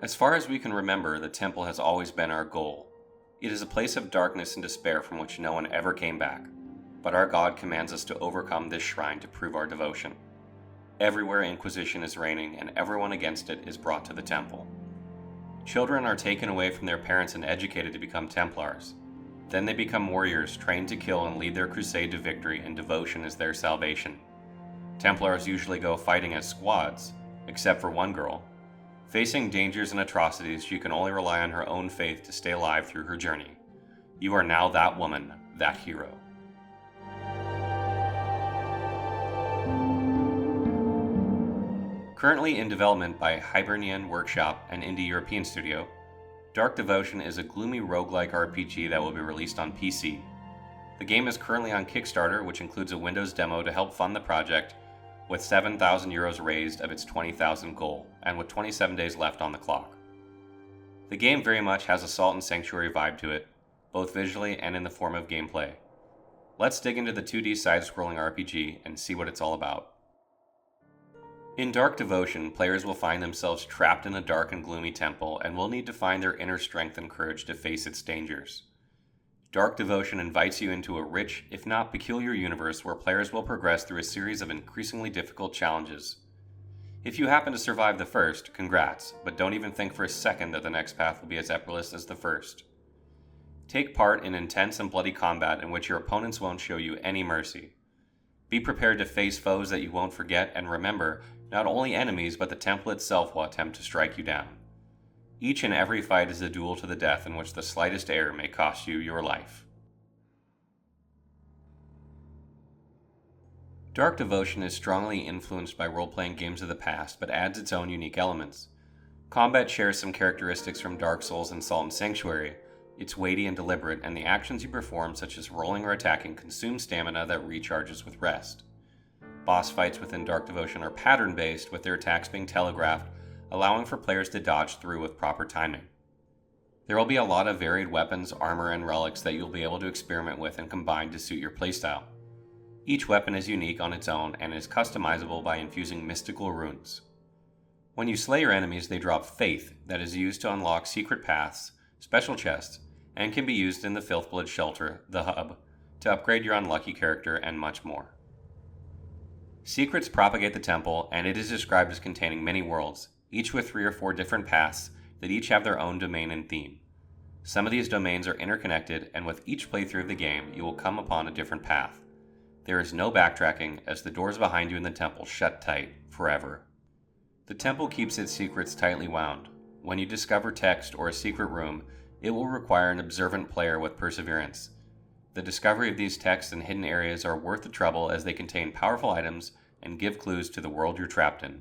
As far as we can remember, the temple has always been our goal. It is a place of darkness and despair from which no one ever came back, but our God commands us to overcome this shrine to prove our devotion. Everywhere Inquisition is reigning and everyone against it is brought to the temple. Children are taken away from their parents and educated to become Templars. Then they become warriors trained to kill and lead their crusade to victory, and devotion is their salvation. Templars usually go fighting as squads, except for one girl. Facing dangers and atrocities, she can only rely on her own faith to stay alive through her journey. You are now that woman, that hero. Currently in development by Hibernian Workshop, an indie European studio, Dark Devotion is a gloomy roguelike RPG that will be released on PC. The game is currently on Kickstarter, which includes a Windows demo to help fund the project, with 7,000 euros raised of its 20,000 goal, and with 27 days left on the clock. The game very much has a Salt and Sanctuary vibe to it, both visually and in the form of gameplay. Let's dig into the 2D side-scrolling RPG and see what it's all about. In Dark Devotion, players will find themselves trapped in a dark and gloomy temple and will need to find their inner strength and courage to face its dangers. Dark Devotion invites you into a rich, if not peculiar universe where players will progress through a series of increasingly difficult challenges. If you happen to survive the first, congrats, but don't even think for a second that the next path will be as effortless as the first. Take part in intense and bloody combat in which your opponents won't show you any mercy. Be prepared to face foes that you won't forget, and remember, not only enemies but the temple itself will attempt to strike you down. Each and every fight is a duel to the death in which the slightest error may cost you your life. Dark Devotion is strongly influenced by role-playing games of the past, but adds its own unique elements. Combat shares some characteristics from Dark Souls and Salt and Sanctuary. It's weighty and deliberate, and the actions you perform, such as rolling or attacking, consume stamina that recharges with rest. Boss fights within Dark Devotion are pattern-based, with their attacks being telegraphed, allowing for players to dodge through with proper timing. There will be a lot of varied weapons, armor, and relics that you'll be able to experiment with and combine to suit your playstyle. Each weapon is unique on its own and is customizable by infusing mystical runes. When you slay your enemies, they drop faith that is used to unlock secret paths, special chests, and can be used in the Filthblood Shelter, the hub, to upgrade your unlucky character and much more. Secrets propagate the temple, and it is described as containing many worlds, each with 3 or 4 different paths that each have their own domain and theme. Some of these domains are interconnected, and with each playthrough of the game, you will come upon a different path. There is no backtracking, as the doors behind you in the temple shut tight forever. The temple keeps its secrets tightly wound. When you discover text or a secret room, it will require an observant player with perseverance. The discovery of these texts and hidden areas are worth the trouble, as they contain powerful items and give clues to the world you're trapped in.